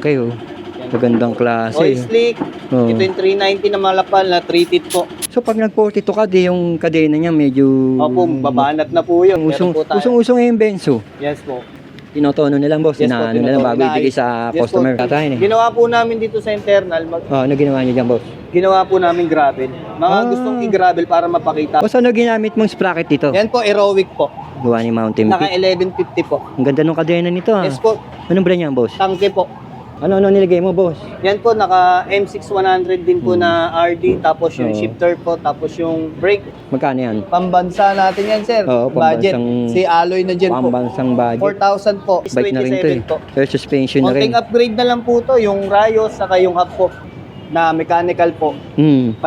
Okay, oh. Magandang klase. Oil slick. Oh. Ito yung 390 na malapal na 3-tit po. So pag nag-42 ka, di yung kadena niya medyo... Opo, babanat na po yun. Meron po tayo. Usong yung benzo. Yes po. Tinotono nilang boss, Yes po, inaano nilang bago tinotono. ibigay sa Yes customer. po. Tatayin eh. Ginawa po namin dito sa internal, Ano ginawa niyo dyan, boss? ginawa po namin gravel. Mga gustong i-gravel para mapakita. Boss, ano ginamit mong sprocket dito? Yan po, aerobic po. Gawa ni Mountain Naka Peak. 1150 po. Ang ganda ng kadena nito ah. Yes po, Anong brand yan, boss? tangke po. Ano nilagay mo, boss? Yan po, naka M6100 din po na RD, tapos yung Oo. shifter po, tapos yung brake. Magkano yan? Pambansa natin yan, sir. Oo, Budget. pambansang- Si alloy na dyan po. Pambansang budget. 4,000 po. Bike na rin to eh. 27 po. Air suspension na rin. Konting upgrade na lang po to, yung rayos, saka yung hub po, na mechanical po. 5.5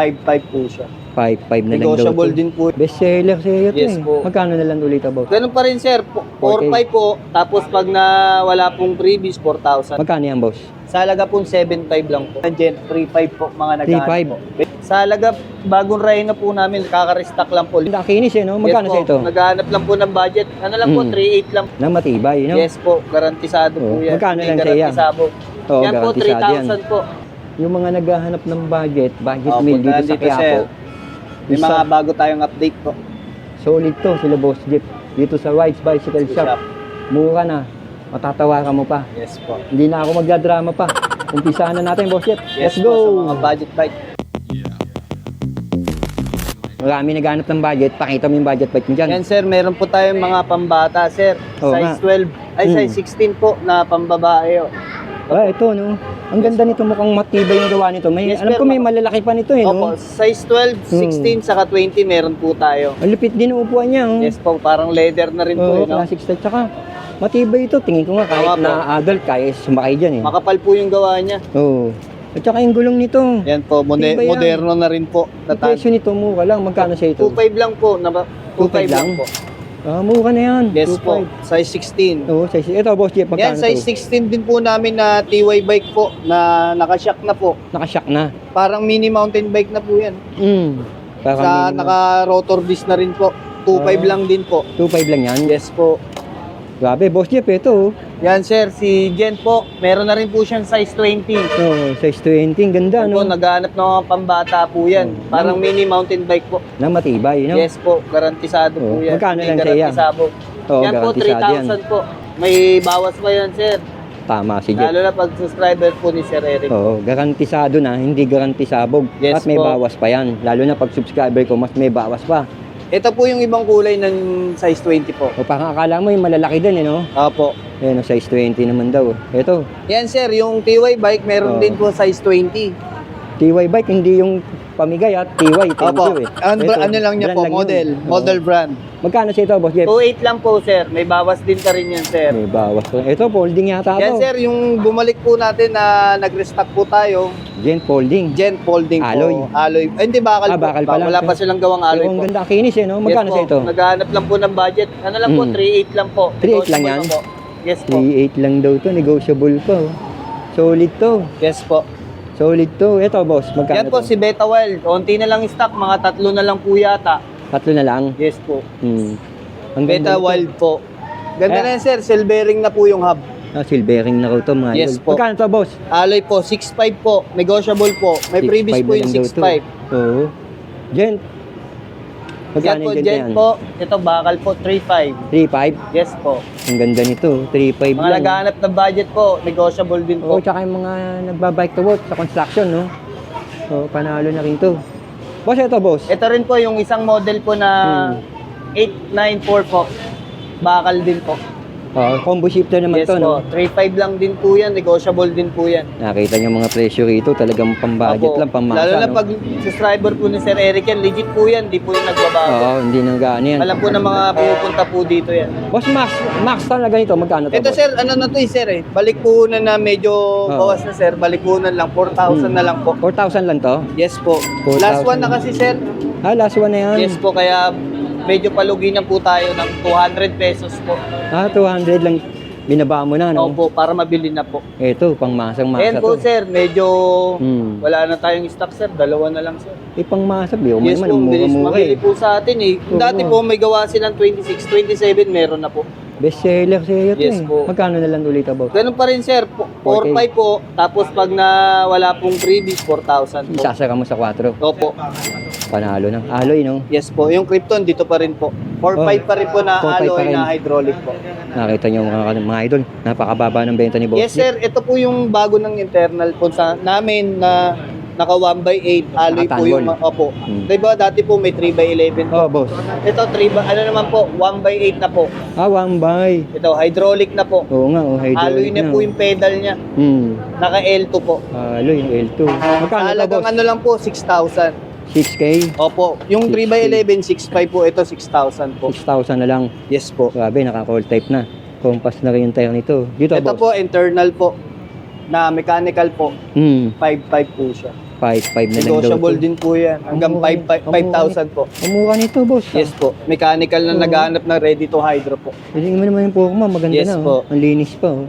po siya. 5 na lang daw Negotiable to. din po. Best seller sa iyo to Yes eh. po. Magkano na lang ulit, boss? Ganun pa rin, sir. 4.5 po. Tapos pag na wala pong previous, 4,000. Magkano yan, boss? Sa halaga po, 7.5 lang po. Gen 3.5 po, mga naghahanap 3.5. po. Sa halaga, bagong Rhino po namin, kaka-restock lang po. Ang kinis eh, no? Magkano Yes sa po, ito? naghahanap lang po ng budget. Ano lang po, 3.8 lang. Nang matibay, no? Yes po, garantisado po Oh, yan. magkano May lang sa iya? garantisado. Oo, Yan po, garantisado yan. 3,000 po. Yung mga naghahanap ng budget Opo, meal dito sa nandito, Quiapo. sir. May Isa- mga bago tayong update po. Solid to sila Boss Jeep. Dito sa Rides Bicycle Shop. Shop. Mura na. Matatawaran mo pa. Yes po. Hindi na ako magdadrama pa. Umpisahan na natin, Boss Jeep. Yes Let's po, sa go! mga budget bike. Marami naghahanap ng budget. Pakita mo yung budget bike mo dyan. Yan sir, meron po tayong mga pambata sir. Oo Size nga. 12, ay Hmm. size 16 po na pambabae. Oh. Ah, ito, no? Ang ganda nito, mukhang matibay yung gawa nito. May, Yes, alam ko pero- may malalaki pa nito, eh, Opo, no? size 12, 16, saka 20 meron po tayo. Ang lupit din ng upuan niya, oh. Yes po, parang leather na rin po. Oo, No? classic style. Tsaka, matibay ito. Tingin ko nga, kahit Tama po. na adult, kaya sumakay dyan, eh. Makapal po yung gawa niya. Oo. At saka yung gulong nito. Yan po, Tibay yan. moderno na rin po. Ang presyo nito, mura lang. Magkano sa ito? 2.5 lang po. 2.5 lang lang? po. Ah, mura na yan. Yes po, 2.5. size 16. Oo, size. Ito, Boss Jeep, Yan, magkano size to? 16 din po namin na TY bike po na nakashock na po. Nakashock na. Parang mini mountain bike na po yan. Parang Sa minimum. naka-rotor disc na rin po. 2.5 Ah. lang din po. 2.5 lang yan. Yes po. Grabe, Boss Jeep, ito. Oh. Yan sir, si Jen po, meron na rin po siyang size 20. Oh, size 20. Ang ganda, Yan no? po, naghahanap ng mga pambata po yan. Oh. Parang mini mountain bike po. Na matibay, no? Yes po, garantisado Oh, po yan. magkano May lang sa iya? garantisado. Oo, Yan po, garantisado yan. 3,000 po. May bawas pa yan sir. Tama, si Jeep. Lalo na pag subscriber po ni Sir Eric. Oo, garantisado na, hindi garantisabog. Yes At may po. bawas pa yan. Lalo na pag subscriber ko, mas may bawas pa. Ito po yung ibang kulay ng size 20 po. O parang akala mo yung malalaki din, eh, no? Opo. Ayan, size 20 naman daw. Ito, Yan sir, yung TY bike meron Oo. din po size 20. TY bike, hindi yung pamigay at TY, thank Opo. you eh. Ano, Ito, ano lang niya brand po, lang yun. model. Oo. Model brand. Magkano sa ito, Boss Jeff? 2.8 lang po sir. May bawas din ka rin yan sir. May bawas pa. Ito, folding yata Yan ito. sir, yung bumalik po natin na nag-restock po tayo. Gen folding. Gen folding Alloy. po. Alloy. Ay, hindi, bakal Ah, po. bakal pa lang. Wala pa silang gawang alloy Pero ang po. ganda, kinis eh, no? Magkano Yes sa po. ito? Naghahanap lang po ng budget. Ano lang po, Mm. 3.8 lang po. 3.8 lang yan? Negotiable po. Yes po. 3.8 lang daw to, negotiable pa. Oh. Solid to. Yes po. Solid to. Ito, boss, magkano Yan po, to? si Beta Wild. Konti na lang stock, mga 3 na lang po yata. 3 na lang. Yes po. Ang Beta ganda nito. Wild po. Ganda Eh. na yan sir, silvering na po yung hub. Ah, silvering na raw to, mga Yes idol. po. Magkano to, boss? Alloy po, 6.5 po. Negotiable po. May previous 6.5 po na yung lang daw to. 6.5. Oo. Gen. Yan Magkano po, yung Jen yan? po. Ito, bakal po, 3.5. 3.5? Yes po. Ang ganda nito, 3.5 Mga lang. naghahanap ng budget po, negotiable din Oo, po. tsaka yung mga nagbabike to work sa construction, no? So, panalo na rin to. Boss, ito, boss. Ito rin po yung isang model po na 894 po. Bakal din po. Oh, combo shifter naman Yes to, no? po. 3.5 lang din po yan. Negotiable din po yan. Nakita niyo mga presyo rito, talagang pang-budget Opo. lang, pang-masa, Lalo na no? pag subscriber po ni Sir Eric yan, legit po yan. Di po yung nagbabago. Oo, hindi nang gaano yan. Alam po ng mga pupunta po dito yan. Boss, max talaga nito, magkano to, Ito boss? sir, ano na to sir eh. Balik po na medyo bawas na sir. Balik po lang. 4,000 na lang po. 4,000 lang to? Yes po. 4,000. Last one na kasi sir. Ah, last one na yan. Yes po, kaya medyo palugi na po tayo ng 200 pesos po. Ah, 200 lang. Binaba mo na, no? Opo, para mabili na po. Ito, pang-masang-masa Ayan po to. sir, medyo Wala wala na tayong stock sir. 2 na lang sir. pang-masa, biyo. Yes May po, man, bilis mura-mura mabili eh. po sa atin eh. Oo. Dati po may gawa silang 26, 27 meron na po. Best seller sa'yo ito Yes eh. po. Magkano na lang ulit boss? Ganun pa rin sir, 4-5 po. Tapos pag na wala pong freebies, 4,000 po. Isasara mo sa 4. Opo. Panalo na. Alloy, no? Yes po. Yung Krypton, dito pa rin po. 4-5 pa rin po na 4-5 pa alloy rin. na hydraulic po. Nakita niyo mga idol. Napakababa ng benta ni boss. Yes sir, ito po yung bago ng internal po sa namin na naka 1x8 alloy po yung opo. Diba dati po may 3x11 po. Oh, boss. Ito 3x ano naman po, 1x8 na po. Ah, 1x. Ito hydraulic na po. Oo nga, oh, hydraulic Alloy na po yung pedal niya. Naka L2 po. Alloy, L2. Magkano ito, Talagang boss? ano lang po, 6,000. 6K? Opo, yung 3x11, 6.5 po, ito 6,000 po. 6,000 na lang. Yes po. Grabe, naka-call type na. Compass na rin yung tire nito. Dito, Ito boss. po, internal po, na mechanical po, 5.5 po siya. 5.5 na lang daw. Negotiable to. din po yan, hanggang 5,000 po. Ang mura nito, boss. Yes po, mechanical na naghahanap ng ready to hydro po. Tingnan mo naman yung Pokemon, maganda Yes na. po. Oh. Ang linis pa, oh.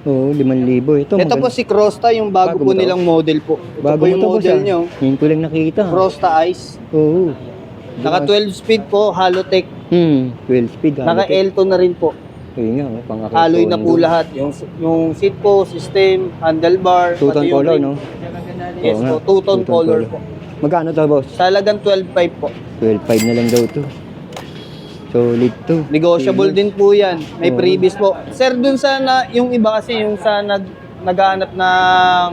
Oo, 5,000. Ito, Ito po si Crosta, yung bago Bago po mo to? nilang model po. Ito bago po yung mo to, boss, model ah. nyo. Yung ko lang nakita. Crosta Ice. Oo. Naka 12 speed po, Halotech. 12 speed. Naka L2 na rin po. Ayun nga, oh, pang Alloy na po lahat. Yung seat po, system, handlebar. Two-tone pati yung color, rim. no? Yes Oo po, nga, two-tone color po. Magkano to, boss? Talagang 12.5 po. 12.5 na lang daw to. Solid to. Negotiable din po yan. May Oo. previous po. Sir, dun sa yung iba kasi yung sa naghahanap ng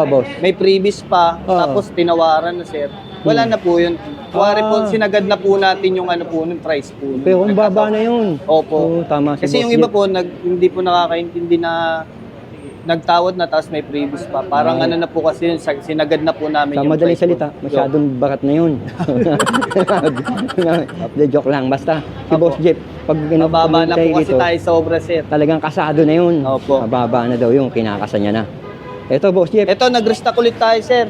Boss. may previous pa, Oo. tapos tinawaran na sir. Wala na po yun. Kuwari po, sinagad na po natin yung ano po, yung price po. Pero kung baba na yun. Opo. Oo, tama si Kasi boss yung iba Jeff. po, hindi po nakakaintindi na nagtawad na tapos may previous pa. Parang ano na po kasi yun, sinagad na po namin Sa yung madaling price po. salita, masyadong barat na yun. De joke lang. Basta, si Opo. Boss Jeff, pag Mababa na po kasi dito, tayo sobra sir. talagang kasado na yun. Opo. Mababa na daw yung kinakasa niya na. Ito, Boss Jeff. Ito, nag-restock ulit tayo sir.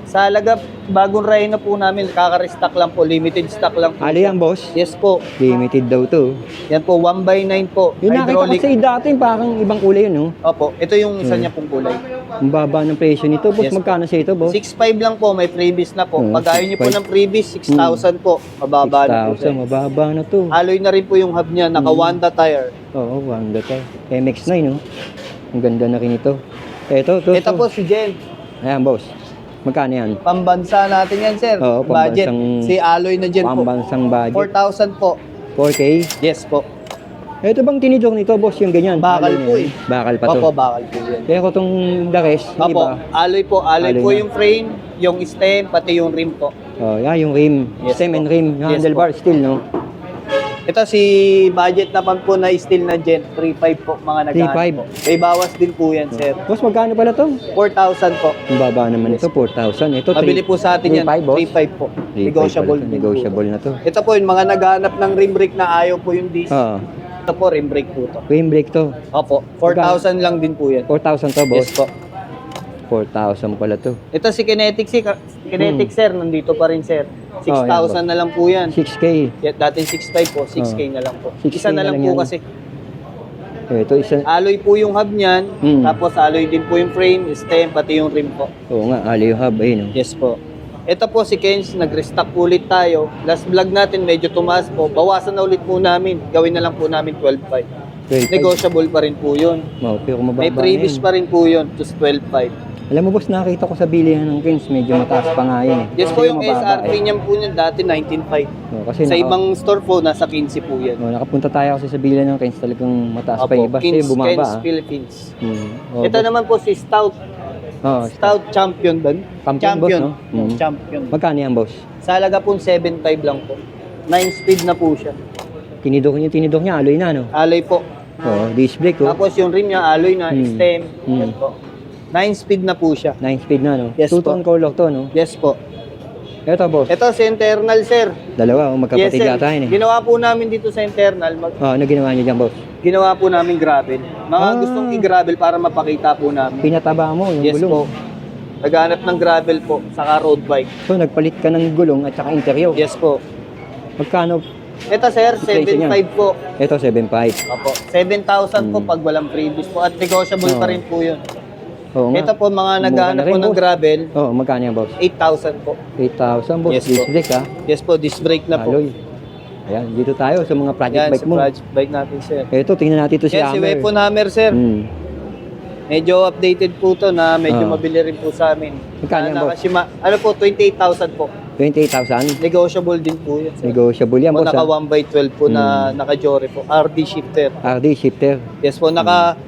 Sa halaga, bagong Rhino po namin, kaka-restock lang po, limited stock lang po. Ali yan, boss. Yes po. Limited daw to. Yan po, 1x9 po. Yung nakita ko sa dati, parang ibang kulay yun, no? Opo, ito yung isa niya pong kulay. Ang baba ng presyo nito, boss. Yes. Magkano sa ito, boss? 6.5 lang po, may freebies na po. Pag ayaw niyo po 6.5. ng freebies, 6,000 po. Mababa na po. 6,000, mababa na to. Alloy na rin po yung hub niya, naka Wanda tire. Oo, Wanda to. MX-9, no? Ang ganda na rin ito. Ito Po si Jen. Ayan, boss. Magkano yan? Pambansa natin yan, sir. Oo, Budget. pambansang- Si Alloy na Jen po. Pambansang budget. 4,000 po. 4K. Yes po. Ito bang tinidor nito, boss? Yung ganyan? Bakal Alloy po na yan. Bakal pa to. Opo, bakal po yan. Pero itong the rest, yung Opo, iba. alloy po. Alloy Alloy po na. yung frame, yung stem, pati yung rim po. Oh, yan, yung rim. Yes Stem po. and rim. Yung Yes handlebar steel, no? Ito si budget naman po na steel na Jen, 3.5 po mga naghahanap 3.5. po. May bawas din po yan, sir. Boss, magkano pala to? 4,000 po. Ang baba naman ito, 4,000. Ito, Mabili po sa atin yan, 3.5, boss. 3.5 po. 3.5 Negotiable pala to. din po. Negotiable na to. Ito po yung mga naghahanap ng rim brake na ayaw po yung disc. Oo. Ito po, rim brake po to. Rim brake to. Opo, 4,000 lang din po yan. 4,000 to, boss. Yes po. 4,000 pala to. Ito si Kinetic, Kinetic sir, nandito pa rin sir. 6,000 na lang po yan. 6K. Dating 6.5 po, 6K na lang po. 6K Isa na na lang lang po yan. kasi. Ito, isa. Alloy po yung hub niyan, Hmm. tapos alloy din po yung frame, stem, pati yung rim po. Oo nga, alloy hub. Ayun, no? Yes po. Ito po si Kenz, nag-restock ulit tayo. Last vlog natin medyo tumaas po. Bawasan na ulit po namin. Gawin na lang po namin 12.5. 12.5. Negotiable pa rin po yun. Oh, pero mababa May previous na yun. pa rin po yun, just 12.5. Alam mo, boss, nakita ko sa bilihan ng Kins, medyo mataas pa nga yun eh. Yes Kasi po, yung mababa SRP niyan po niyan dati 19.5. Oh, kasi Sa ibang store po, nasa 15 po yan. nakapunta tayo kasi sa bilihan ng Kins, talagang mataas pa yung iba. Kasi bumaba. Kenz Philippines. Oh, Ito naman po si Stout. Oh, Stout champion din. Champion, boss, no? Champion. Magkano yan, boss? Sa halaga po 7.5 lang po. 9 speed na po siya. Tinidok niya, alloy na, no? Alloy po. Oh, disc brake, oh. Tapos yung rim niya, alloy na, stem. Yan po. 9 speed na po siya. 9 speed na, no? Yes, Two-tone color to, no? Yes po. Ito, boss. Ito sa internal, sir. Dalawa, magkapatid sir. yata yun eh. Ginawa po namin dito sa internal. Ano ginawa niyo dyan, boss? Ginawa po namin gravel. Mga gustong i-gravel para mapakita po namin. Pinataba mo yung Yes gulong. po. Naghanap ng gravel po, saka road bike. So, nagpalit ka ng gulong at saka interior. Yes po. Magkano? Ito sir, Presyo niya? 7.5 po. Ito, 7.5. Opo. 7,000 po pag walang previous po. At negotiable pa rin po yun. Oo nga. Ito po, mga Mura naghahanap na rin, po ng boss. gravel, Oo, magkano yan, boss? 8,000 po. 8,000, boss. Yes, Disc po. brake, ha? Yes po, disc brake na po. Alloy. Ayan, dito tayo sa mga project Yan, bike sa mo. project bike natin, sir. Ito, tingnan natin ito si Yan, si Hammer. Weapon Hammer, sir. Hmm. Medyo updated po to na medyo Ah. mabili rin po sa amin. Magkano yan, boss? Nakashima, ano po, 28,000 po. 28,000. Negotiable din po yan, sir. Negotiable yan, Po, boss. naka ah. 1x12 po na naka-Jory po. RD shifter. RD shifter. Yes po, naka...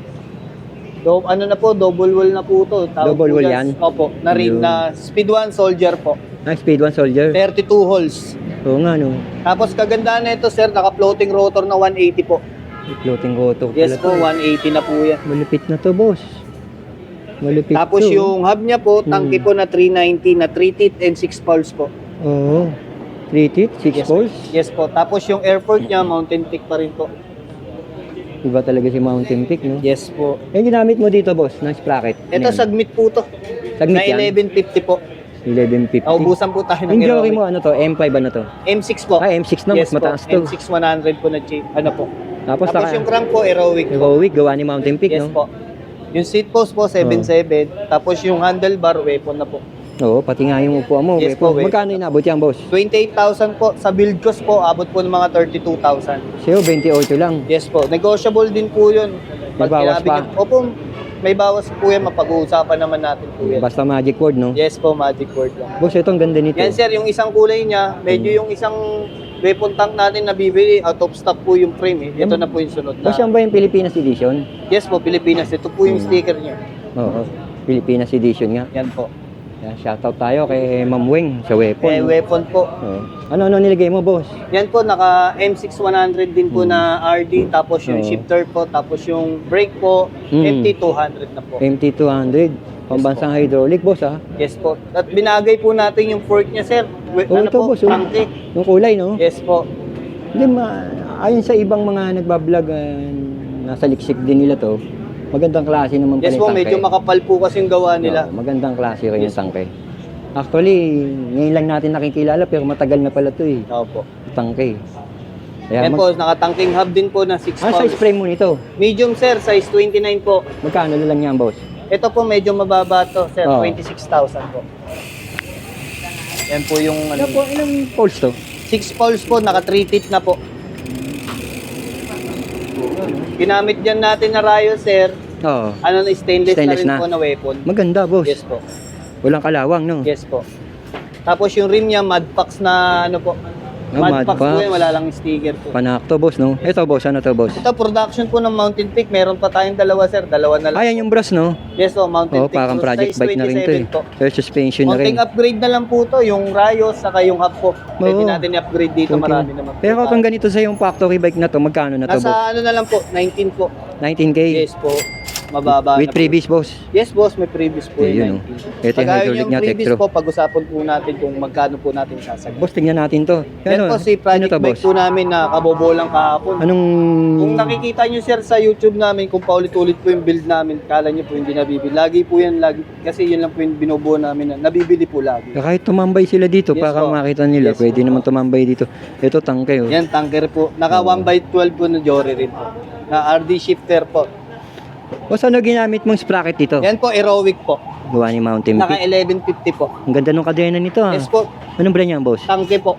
ano na po, double wall na po to. Tawag Double po wall dyan. yan? Opo, na rin Yun. na Speed 1 Soldier po. Speed 1 Soldier. 32 holes. Oo nga, no. Tapos kagandaan na ito, sir, naka-floating rotor na 180 po. May floating rotor Yes pala po, to. 180 na po yan. Malupit na to, boss. Malupit Tapos to. yung hub niya po, tangke po na 390 na 3 teeth and 6 pulse po. Oo. 3 teeth, 6 Yes. poles. Yes po. Tapos yung air fork niya, Mountain Peak pa rin po. Iba talaga si Mountain Peak, no? Yes po. Yung ginamit mo dito, boss, ng sprocket. Ito, sagmit po to. Sagmit Na yan? 1150 po. 1150. Naubusan po tayo ng Yung Jory heroic. mo, ano to? M5 ano to? M6 po. Ah, M6 na, Yes mas mataas po. to. M6 100 po na chip. Ano po. Tapos, Tapos yung crank po, heroic po. heroic, gawa ni Mountain Peak, Yes no? po. Yung seat post po, 7.7. Tapos yung handlebar, weapon na po. Oo, pati nga yung upuan mo. Yes weapon. po, weapon. Magkano inabot yan, boss? 28,000 po. Sa build cost po, abot po ng mga 32,000. Sa'yo, 28 lang. Yes po. Negotiable din po yun. May bawas sinabi pa? niyo- Opo, may bawas po yan. Mapag-uusapan naman natin po yan. Basta magic word, no? Yes po, magic word lang. Boss, ito ang ganda nito. Yan sir, yung isang kulay niya, medyo yung isang weapon tank natin na bibili, out of stock po yung frame eh. Ito na po yung sunod Boss, yan na. ba yung Pilipinas edition? Yes po, Pilipinas. Ito po yung sticker niya. Oo, Pilipinas edition nga. Yan po. Yan, shoutout tayo kay Ma'am Weng sa weapon. Eh, weapon po. Oo. Ano nilagay mo, boss? Yan po, naka M6 100 din po na RD, tapos yung Oo. shifter po, tapos yung brake po, MT 200 na po. MT200, pambansang hydraulic, boss, ah. Yes po. At binagay po natin yung fork niya, sir. Oh, ito, boss, oh. Tangke. Yung kulay, no? Yes po. Hindi, ayon sa ibang mga nagbablog, nasa liksik din nila to, magandang klase naman pala Yes yung po, tangke. medyo makapal po kasi yung gawa nila. Oo, magandang klase rin yung Yes. tangke. Actually, ngayon lang natin nakikilala pero matagal na pala to eh. Opo. Tangke. Yan po, nakatangking hub din po na 6 Ano size pounds. frame mo nito? Medium, sir, size 29 po. Magkano na lang yan, boss? Ito po, medyo mababa to, sir, Oo. 26,000 po. Yan po yung Ano po, ilang poles to? 6 poles po, naka 3 teeth na po. Ginamit dyan natin na rayo, sir. Oo. Ano na, stainless Stainless na rin na. po na weapon. Maganda, boss. Yes po. Walang kalawang, no? Yes po. Tapos yung rim niya, Madpax na ano po. Ah, Madpax po Madpax. yan, wala lang sticker po. Panakto, boss, no? Ito, boss. Ano to, boss? Ito, production po ng Mountain Peak. Meron pa tayong dalawa, sir. Dalawa na lang. Ayan yung brass, no? Yes po, Mountain Oo, Peak. parang So, project size bike na rin to eh. 27 po. Air suspension na rin. Konting upgrade na lang po to, yung Rayos saka yung hub po. Pwede Oo. natin i-upgrade dito, marami naman po. Pero kung ganito sa yung factory bike na to, magkano na to, boss? Nasa ano na lang po, 19 po. 19K? Yes po, mababa With na po. previous, boss? Yes boss, may previous po Eh, yung yun, 19. Ito yung Pag ayaw hydraulic yung niya, previous Tektro. po, pag-usapan po natin kung magkano po natin sasagay. Boss, tingnan natin to. Yan po si project to, bike po namin na kabobo lang kahapon. Anong... Kung nakikita nyo sir sa YouTube namin, kung paulit-ulit po yung build namin, kala nyo po hindi nabibili. Lagi po yan, lagi. Kasi yun lang po yung binubuo namin na nabibili po lagi. Kahit tumambay sila dito Yes, para po. makita nila, Yes, pwede po. naman tumambay dito. Ito, tangke, oh. Yan, tanker po. Naka Oo. 1x12 po na Jory rin po. Na RD shifter po. O, saan ginamit mong sprocket dito? Yan po, heroic po. Gawa ni Mountain Naka Peak. 1150 po. Ang ganda ng kadena nito, ah. Yes po, Anong brand yan, boss? tangke po.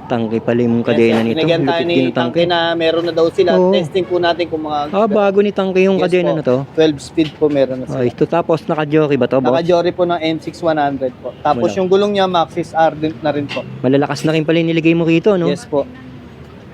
Tangke pala yung kadena nito. Pinagyan tayo Lupit ni din ng tangke na meron na daw sila. Oo. Testing po natin kung mga... Ah, bago ni tangke yung Yes kadena po. na to. 12 speed po meron na Ah, sila. ito tapos naka-jockey ba to, boss? Naka-Jory po ng M6 100 po. Tapos Wala. yung gulong niya Maxxis Ardent na rin po. Malalakas na rin pala yung nilagay mo rito, no? Yes po.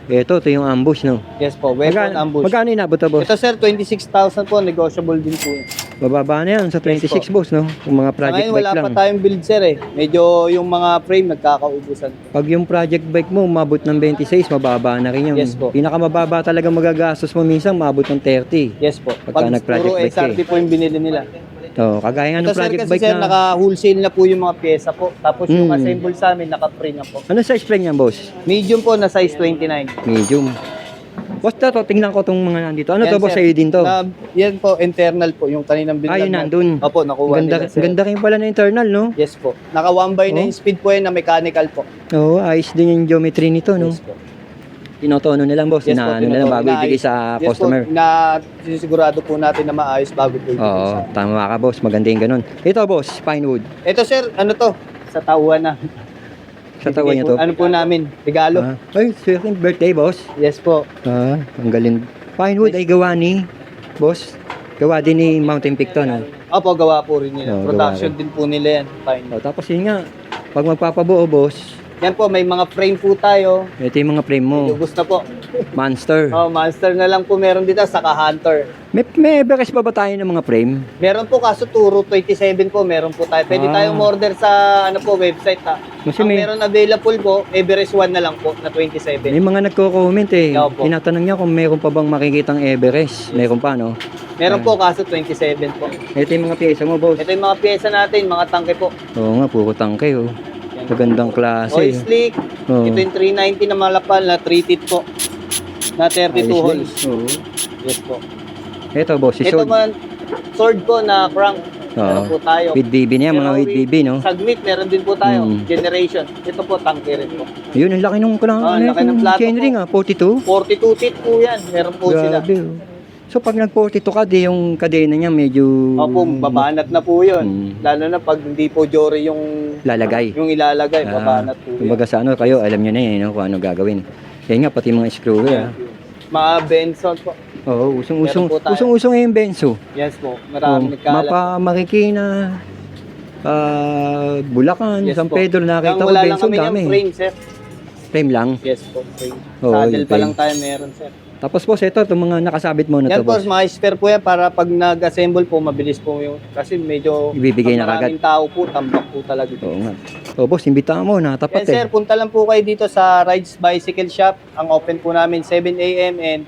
Ito yung ambush, no? Yes po. Weapon ambush. Magkano inabot to, boss? Ito sir, 26,000 po. Negotiable din po. Bababa na yan sa 26, Yes, boss, no? Kung mga project Ngayon bike wala lang. pa tayong build sir eh. Medyo yung mga frame nagkakaubusan. Pag yung project bike mo umabot ng 26, mababa na rin yung Yes po. pinakamababa talaga magagastos mo minsan umabot ng 30. Yes po. Pagka Pag nag-project puro bike ka SRT po yung binili nila. Oh, kagaya nga ng Ito sir project kasi bike sir, na. naka-wholesale na po yung mga pyesa po. Tapos yung Mm. assemble sa amin, naka-free na po. Ano size frame niyan, boss? Medium po na size 29. Medium. Boss, to, tingnan ko tong mga nandito. Ano Yan, to, boss? sir. Sa'yo din to? Yan po, internal po. Yung kaninang Ah, binlag yun na- nandun. Opo, nakuha Ganda, nila sir. ganda rin pala na internal, no? Yes po. Naka 1x9 Oh. speed po yan na mechanical po. Oo, ayos din yung geometry nito, no? Yes po. Tinotono na lang, boss. Yes po, Inaano na lang bago tinotono. ibigay sa Yes customer. po, na sinisigurado po natin na maayos bago po ibigay Oo, sa- tama ka, boss. Maganda yung ganun. Ito, boss, Pinewood. Ito sir, ano to? Sa tauhan na. Sa tawa niya to. Ano po namin? Regalo. Ay, swerte birthday, boss. Yes po. Ang galing. Pinewood ay gawa ni boss. Gawa din ni Mountain Peak to, no? Opo, gawa po rin nila. Oo, Production gawa din po nila yan. Fine. Tapos yun nga, pag magpapabuo, boss, Yan po, may mga frame po tayo. ito yung mga frame mo. Lubos na po. Monster. Monster na lang po meron dito, saka Hunter. May Everest ba tayo ng mga frame? Meron po kaso Turo 27 po, meron po tayo. Pwede tayong order sa ano po website ha. Kasi Ang may- meron available po, Everest 1 na lang po na 27. May mga nagko-comment eh. Opo. Tinatanong niya kung meron pa bang makikitang Everest. Meron pa, no? Meron po kaso 27 po. Ito yung mga pyesa mo, boss. Ito yung mga pyesa natin, mga tangke po. Oo nga, puro tangke, oh. Magandang klase. Oil slick. Oo. Ito yung 390 na malapal na 3 teeth po. Na 32 holes. Oo. Yes po. Ito, boss, si Ito Sword. man, sword po na crank. Meron Oo. po tayo. With BB niya, mga Pero with BB, no? Sagmit, meron din po tayo. Mm. Generation. Ito po, tangke rin po. Yun, ang laki nung ang laki ng plato chainring, po. 42. 42 teeth po yan. Meron po sila. Grabe, oh. So, pag nag-42 ka, di yung kadena niya medyo... Opo, babanat na po yun. Mm. Lalo na pag hindi po jory yung Lalagay. ilalagay, babanat po yun. Kumbaga sa ano, kayo, alam nyo na eh, no, kung ano gagawin. Yan nga, pati mga screwer, ah. Mga Benson po. Oo, usong-usong, Meron po tayo. usong-usong yung benzo. Yes po, marami nagkalat. Mapa Marikina, Bulacan, Yes San po. Pedro, nakita ko Wala lang benzo, kami dami. yung frame, sir. Frame lang. Yes po, frame. Oo, Saddle yung pa frame. lang tayo meron, sir. Tapos po, ito, itong mga nakasabit mo na Yan to, po, boss. mga spare po yan para pag nag-assemble po, mabilis po yung, kasi medyo Ibibigay pag na kagad. maraming tao po, tambak po talaga. Oo nga. O, boss, imbitahan mo, natapat Yan sir, punta lang po kayo dito sa Rides Bicycle Shop. Ang open po namin 7 a.m. and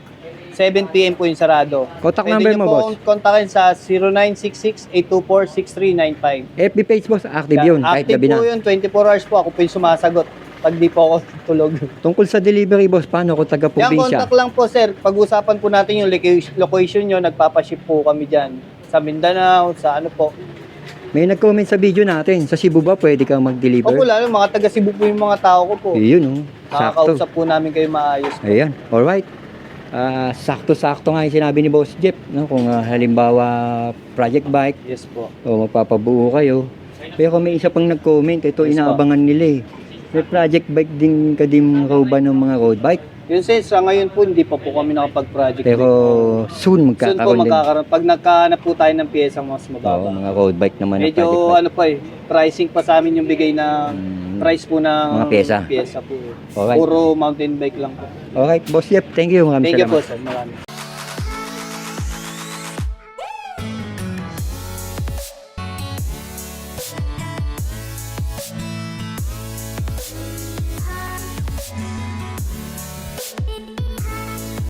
7 p.m. po yung sarado. Contact Pwede number niyo mo, po boss. kontakin sa 0966-824-6395. FB page, boss, active yun, kahit Active gabi po na. yun, 24 hours po. Ako po yung sumasagot pag di po ako tulog. Tungkol sa delivery, boss, paano kung Yan, taga-probinsya? contact lang po sir. Pag-usapan po natin yung location nyo, nagpapaship po kami dyan. Sa Mindanao, sa ano po. May nag-comment sa video natin, sa Cebu ba pwede kang mag-deliver? Opo, lalo mga taga Cebu po yung mga tao ko po. Yun, oh. Sakto. Nakakausap po namin kayo maayos. Ayan, alright. Sakto-sakto nga yung sinabi ni Boss Jeff, no? Kung halimbawa project bike Yes po. o magpapabuo kayo. Pero may isa pang nag-comment, ito Yes, inaabangan nila eh. May project bike din kadim raw ba ng mga road bike? Yun sir, sa ngayon po, hindi pa po kami nakapag-project. Pero soon Soon po magkakaroon din. magkakaroon. Pag nagkahanap po tayo ng pyesa mas Oo, mababa. mga road bike naman na Medyo project bike. ano pa pricing pa sa amin yung bigay na price po ng Mga pyesa. pyesa po. Alright. Puro mountain bike lang po. Alright, Boss Jeff, thank you. Maraming Thank you salamat. po sir, marami.